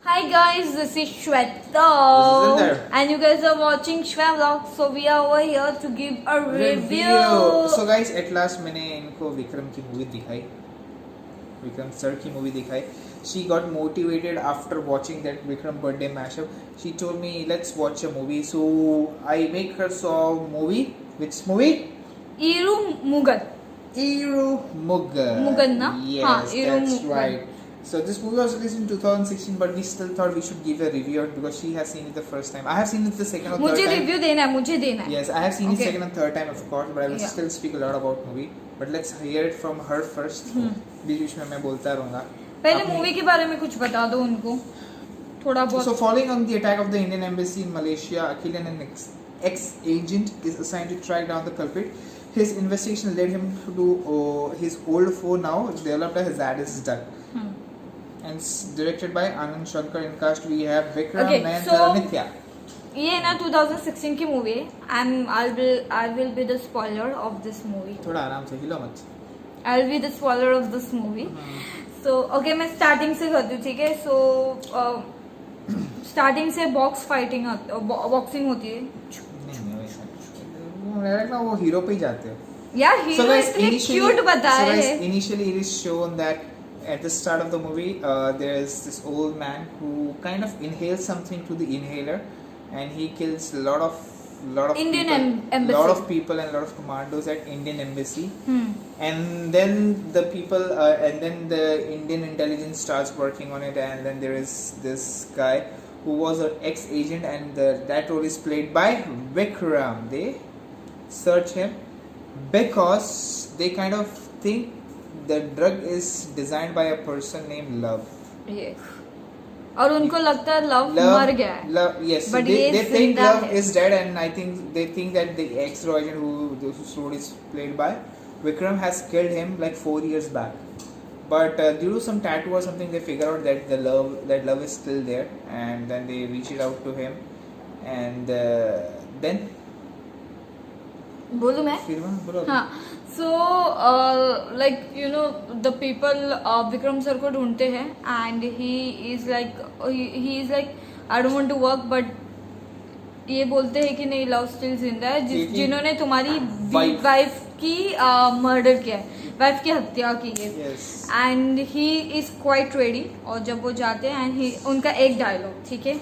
Hi guys, this is Shweta and you guys are watching Shweta Vlog. So we are over here to give a review. So guys, at last मैंने इनको विक्रम की movie दिखाई, Vikram sir की movie दिखाई. She got motivated after watching that Vikram birthday mashup. She told me let's watch a movie. So I make her saw movie. Which movie? Iru Mugan. Iru Mugan. Mugan na? Yes, हाँ, Iru that's Mugan. right. So this movie was released in 2016, but we still thought we should give a review because she has seen it the first time. I have seen it the second or third मुझे time. Review देना है, मुझे देना है. Yes, I have seen it Okay. second and third time, of course, but I will Yeah. still speak a lot about movie. But let's hear it from her first. बीच में मैं बोलता रहूँगा. पहले मूवी के बारे में कुछ बता दो उनको थोड़ा बहुत. So following on the attack of the Indian embassy in Malaysia, Akhilan, an ex-agent, is assigned to track down the culprit. His investigation led him to his old foe now developed a Zadist duck. And it's directed by Anand Shankar. In cast we have Vikram Okay, and so- Nithya. ये ना 2016 की movie है. I will be the spoiler of this movie. थोड़ा आराम से हिलो मत. I'll be the spoiler of this movie. So okay, मैं स्टार्टिंग से करती हूँ, ठीक है. So स्टार्टिंग से बॉक्सिंग होती है. नहीं वैसा कुछ. वो मेरा ना वो हीरो पे ही जाते हो. यार हीरो इतने क्यूट बताया है. Initially it is shown that at the start of the movie there is this old man who kind of inhales something to the inhaler and he kills a lot of Indian people, embassy. lot of people and lot of commandos at Indian embassy. And then the people and then the Indian intelligence starts working on it, and then there is this guy who was an ex-agent, and that role is played by Vikram. They search him because they kind of think the drug is designed by a person named Love. Yes. और उनको लगता है love मर गया है. Love, yes. So But they ये think जिंदा Love है. is dead, and I think they think that the ex-agent whose role is played by Vikram has killed him like 4 years back. But due to some tattoo or something, they figure out that that love is still there, and then they reach it out to him, and then बोलूं मैं? फिर वहाँ बोलो. हाँ. So like you know the people Vikram sir को ढूंढते हैं and he is like I don't want to work, but ये बोलते हैं कि नहीं लव स्टिल जिंदा है जिन्होंने तुम्हारी वाइफ की मर्डर किया है, वाइफ की हत्या की है. Yes. And he is quite ready. और जब वो जाते हैं एंड उनका एक डायलॉग, ठीक है,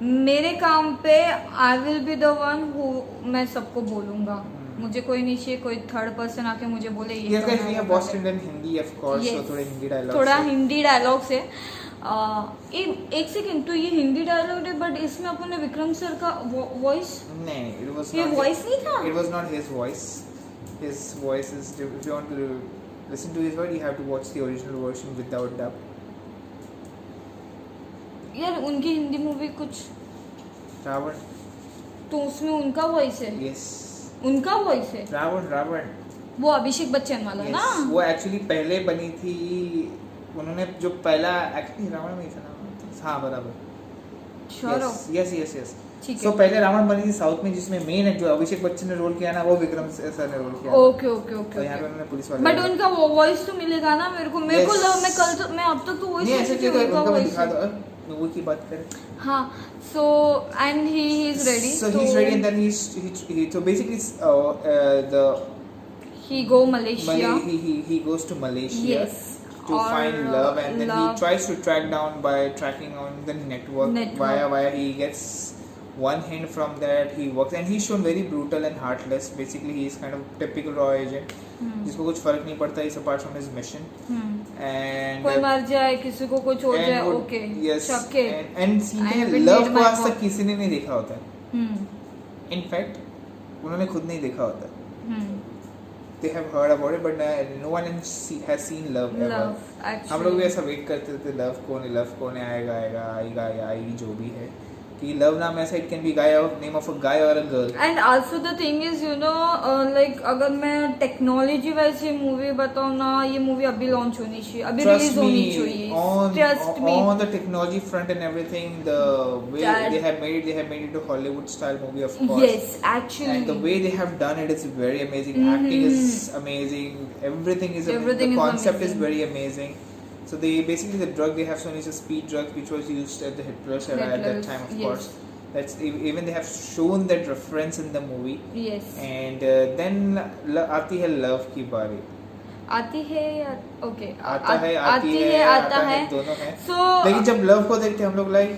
मेरे काम पे I will be the one who मैं सबको बोलूंगा, मुझे कोई नहीं चाहिए कोई थर्ड पर्सन आके मुझे बोले ये Yes, guys, we have watched it in Hindi, of course. Yes. So थोड़े हिंदी dialogues. थोड़ा हिंदी डायलॉग से. एक सेकंड, तो ये हिंदी डायलॉग है बट इसमें अपन ने विक्रम सर का वॉइस, नहीं, it was ये not. वॉइस नहीं था. It was not his voice. His voice is. If you want to listen to his voice, you have to watch the original version without dub. यार उनकी Hindi movie कुछ रावण. तो उसमें उनका वॉइस है. Yes. उनका वॉइस है. रावण. वो अभिषेक बच्चन वाला Yes. ना. वो एक्चुअली पहले बनी थी. उन्होंने जो पहला एक्चुअली रावण में ही था ना. हाँ बराबर. श्योर हो? Yes. ठीक है. So पहले रावण बनी थी साउथ में, जिसमें मेन है जो अभिषेक बच्चन ने रोल किया ना, वो विक्रम सर ने रोल किया. ओके. तो यहाँ पे उन्होंने पुलिस वाले. बट उनका वॉइस तो मिलेगा ना मेरे को. Yes. मैं अब तक तो वॉइस नहीं ऐसे क्यों उनका उनका मैं वॉइस. दिखा दो. मूवी की बात करें. हाँ. So and he is ready. So he's ready, and then he so basically the he go Malaysia. he goes to Malaysia. Yes. To Or, find love, and then love. he tries to track down by tracking on the network. Via he gets one hint from that. He works, and he's shown very brutal and heartless. Basically, he is kind of typical raw agent, जिसको कुछ फर्क नहीं पड़ता is apart from his mission. And कोई मर जाए, किसी को कुछ हो जाए, ओके. yes, शक्के. and सीधे love को आज तक किसी ने नहीं देखा होता है. In fact, उन्होंने खुद नहीं देखा होता है. They have heard about it, but no one has seen love ever. Actually. हम लोग भी ऐसा वेट करते थे, लव कौन है आएगा, आएगी जो भी है, कि love नाम ऐसा it can be name of a guy or a girl. And also the thing is you know like अगर मैं टेक्नोलॉजी वाइज ये मूवी बताऊँ ना, ये मूवी अभी लॉन्च होनी चाहिए, अभी Trust रिलीज होनी me, चाहिए. Trust me. on the technology front and everything, the way That- they have made it a Hollywood style movie, of course. Yes, actually. And the way they have done it is very amazing. Acting is amazing. Everything is Everything the is concept is amazing. very amazing. So they basically, the drug they have shown is a speed drug which was used at the Hitler's era at that Hitler's, time, of yes. course. That's even they have shown that reference in the movie. Yes. And then आती है love की बारी. आती है या okay आता है, आती है, आता है. दोनों है. सो लेकिन जब love को देखते हैं हम लोग like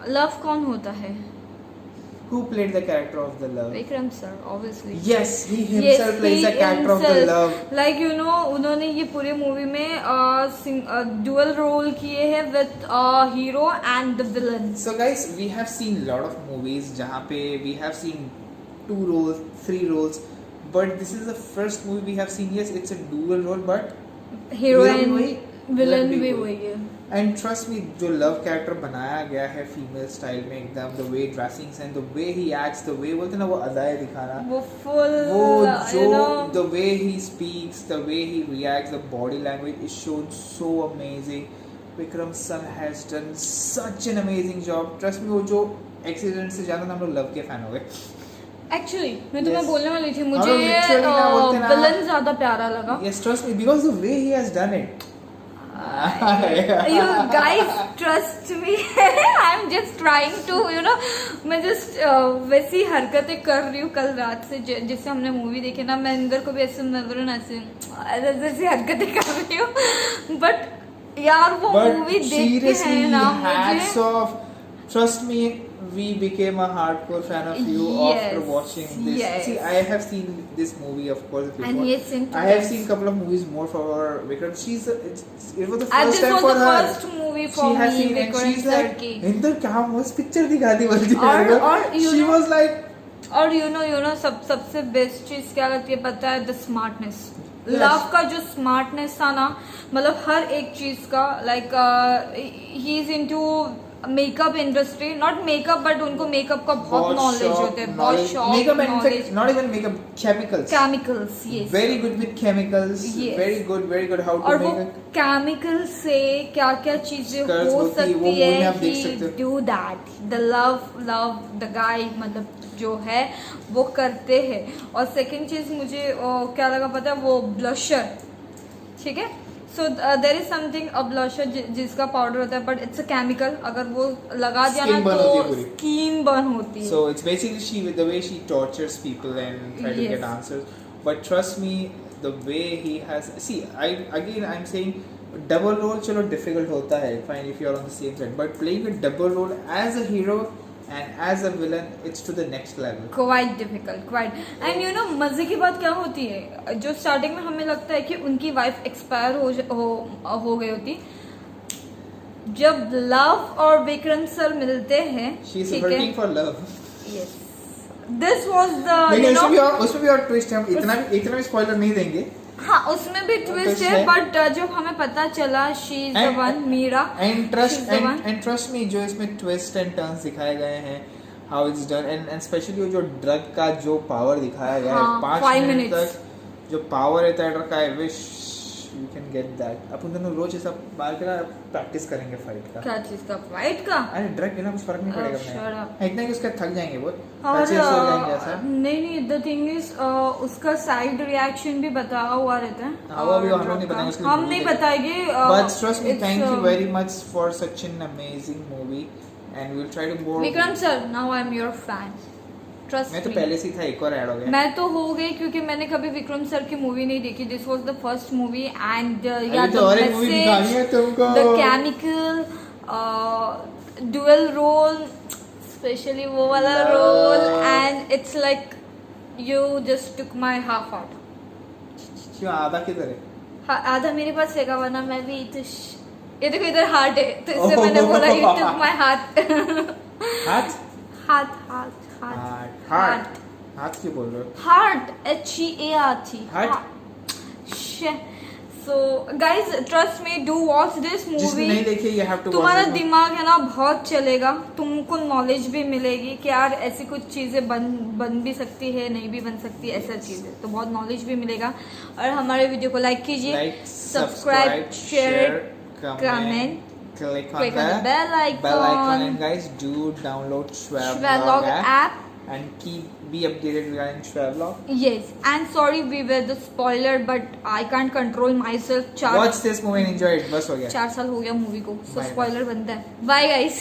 लव कौन होता है? who played the character of the love? Vikram sir, obviously. Yes, he himself plays the character of the love. Like you know उन्होंने ये पूरे मूवी में डुअल रोल किए हैं with hero and the villain. So guys, we have seen lot of movies जहाँ पे we have seen 2 roles, 3 roles, but this is the first movie we have seen. Yes, it's a dual role, but hero villain and वही, villain भी भी वही. वही है. And trust me, जो love character बनाया गया है फीमेल स्टाइल में एकदम, the way dressing and the way he acts, the way बोलते हैं ना वो अदाएं दिखाना, वो फुल वो यू जो no the way he speaks, the way he reacts, the body language is shown so amazing. Vikram sir has done such an amazing job. Trust me, वो जो एक्सीडेंट से ज्यादा हम लोग लव के फैन हो गए. एक्चुअली मैं तुम्हें Yes. बोलने वाली थी, हम मुझे लोग literally ना बोलते ना- विलन ज्यादा प्यारा लगा. Yes, trust me, because the way he has done it. You guys trust me. I'm just trying to you know मैं just वैसी हरकतें कर रही हूँ कल रात से जिससे हमने मूवी देखी ना. मैं इंदर को भी ऐसे नजर ऐसी हरकतें कर रही हूँ, बट यार वो But मूवी देख के seriously, है ना hats मुझे. off. Trust me, we became a hardcore fan of you Yes, after watching this. yes. See, I have seen this movie, of course, before. And he has seen I have twice. seen a couple of movies more for Vikram. It was the And first this time was for the her. first movie for She has me, seen, and Vikram she's sir like, की. "Indar, क्या मस्त picture दिखाती बोलती है और- यार." और you She know- was like, और यू नो सबसे बेस्ट चीज क्या लगती है पता है? The smartness. Yes. लव का जो स्मार्टनेस था ना, मतलब हर एक चीज का, like he is into makeup industry, not makeup but उनको मेकअप का बहुत नॉलेज होता है, बहुत Makeup, shop and in knowledge. fact, not even makeup, chemicals. Chemicals, yes. Very good with chemicals. Yes. Very good how to और वो make it. Chemical से क्या क्या चीजें Skirts हो होती है, वो सकती मूवी में है. आप देख सकते ही हो. Do that. The love the guy, मतलब जो है वो करते हैं. और सेकंड चीज मुझे क्या लगा पता है? वो ब्लशर. ठीक है. So there is something a blusher जिसका पाउडर होता है, बट इट्स अ केमिकल. अगर वो लगा दिया ना Skin burn होती है तो पूरी. स्किन बर्न होती है. So it's basically with the way she tortures people and try to Yes. get answers. But trust me, the way he has, see, I'm saying double role चलो difficult होता है, fine if you're on the same side, but playing a double role as a hero and as a villain, it's to the next level. Quite difficult, quite. And you know मजे की बात क्या होती है, जो starting में हमें लगता है कि उनकी वाइफ एक्सपायर हो गई होती, जब लव और विक्रम सर मिलते हैं, She's ठीक है. hurting for love. Yes, this was the लेकिन यू नो. उसमें भी और ट्विस्ट है, हम इतना भी स्पॉइलर नहीं देंगे. हाँ, उसमें भी ट्विस्ट है, बट जब हमें पता चला she is the one, Meera. And trust She's the one. and trust me, जो इसमें ट्विस्ट एंड टर्न्स दिखाए गए हैं, how it's done, and especially वो जो ड्रग का जो पावर दिखाया गया है, हाँ, 5 5 मिनट minutes. तक जो पावर रहता है ड्रग का, I wish you can get that. अपन दोनों रोज ऐसा बाहर के ना प्रैक्टिस करेंगे फाइट का. क्या चीज का? फाइट का? अरे ड्रग के ना कुछ फर्क नहीं Oh, shut पड़ेगा. up. अपने इतना कि उसका थक जाएंगे वो, और अच्छे से हो जाएंगे ऐसा. नहीं, द थिंग इज उसका साइड रिएक्शन भी बताया हुआ रहता है. हाँ, वो भी हम लोग नहीं बताएंगे, उसके लिए हम movie नहीं देखेंगे. बताएंगे. But trust me, thank you very much for such an amazing movie, and we'll try to more. Vikram sir, now I am your fan. Trust मैं तो मी. पहले से ही था, एक और ऐड हो गया. मैं तो हो गई क्योंकि मैंने कभी विक्रम सर की मूवी नहीं देखी. This was the first movie and या तो और एक मूवी दिखानी है तुमको. The chemical dual role, specially वो वाला No. Role, and it's like you just took my half heart. क्यों आधा किधर है? हाँ, आधा मेरे पास है, वरना मैं भी तो ये देखो इधर हार्ट है, तो इससे मैंने बोला यू टुक माय हार्ट. हाथ हाथ हाथ हाथ हाथ हाथ क्यों बोल रहे हो? Heart HEART. Heart? So guys trust me, do watch this जिसने मूवी. नहीं देखी you have to watch तुम्हारा it. दिमाग है ना बहुत चलेगा, तुमको नॉलेज भी मिलेगी कि यार ऐसी कुछ चीजें बन भी सकती है, नहीं भी बन सकती, ऐसा चीजें, तो बहुत नॉलेज भी मिलेगा. और हमारे वीडियो को लाइक कीजिए, Like, subscribe, share, comment, click on click on the the bell bell icon, icon. and guys, do download Schwab Schwalog app. and be updated regarding Schwablog. Yes, and sorry we were the spoiler, but I can't control myself. Watch this movie and enjoy it. बस हो गया. 4 साल हो गया movie को, so Bye. spoiler बनता है. Bye guys.